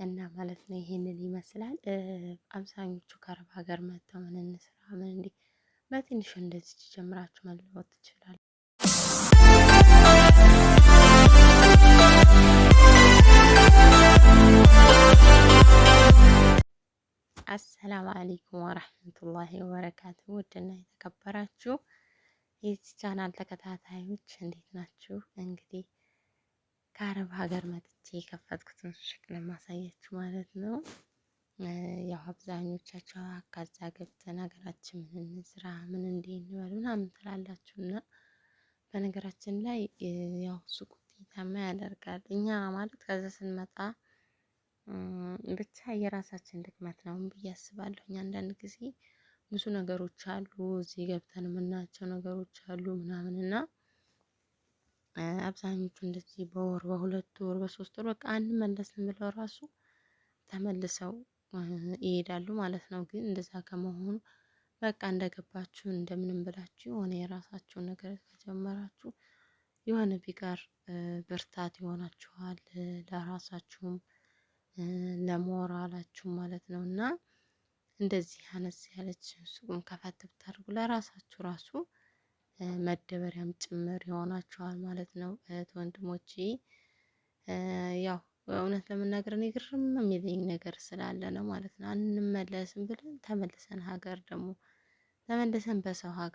እና ማለት ነው ይሄንን ይመስላል። አብዛኞቹ ከአረብ ሀገር መጥተው ምን እንስራ ምን እንዲህ በትንሹ እንደዚህ ጀምራችሁ መለወጥ ትችላል። አሰላሙ አለይኩም ወረህመቱላሂ ወበረካቱ። ውድና የተከበራችሁ የዚህ ቻናል ተከታታዮች እንዴት ናችሁ? እንግዲህ ከአረብ ሀገር መጥቼ የከፈትኩትን ሱቅ ለማሳያችሁ ማለት ነው። ያው አብዛኞቻችሁ ከዛ ገብተን ሀገራችን ምን እንስራ ምን እንዲህ እንበል ምናምን ትላላችሁ እና በነገራችን ላይ ያው ሱቅ ውጤታማ ያደርጋል። እኛ ማለት ከዛ ስንመጣ ብቻ የራሳችን ድክመት ነው ብዬ አስባለሁ። አንዳንድ ጊዜ ብዙ ነገሮች አሉ እዚህ ገብተን የምናያቸው ነገሮች አሉ ምናምን እና አብዛኞቹ እንደዚህ በወር በሁለት ወር በሶስት ወር በቃ አንመለስም ብለው ራሱ ተመልሰው ይሄዳሉ ማለት ነው። ግን እንደዛ ከመሆኑ በቃ እንደገባችሁ እንደምንም ብላችሁ የሆነ የራሳችሁን ነገር ከጀመራችሁ የሆነ ቢጋር ብርታት ይሆናችኋል ለራሳችሁም ለሞራላችሁ ማለት ነው። እና እንደዚህ አነስ ያለች ሱቅም ከፈት ብታደርጉ ለራሳችሁ ራሱ መደበሪያም ጭምር ይሆናችኋል ማለት ነው። እህት ወንድሞቼ ያው እውነት ለመናገር እኔ ግርም የሚለኝ ነገር ስላለ ነው ማለት ነው። አንመለስም ብለን ተመልሰን ሀገር ደግሞ ተመልሰን በሰው ሀገር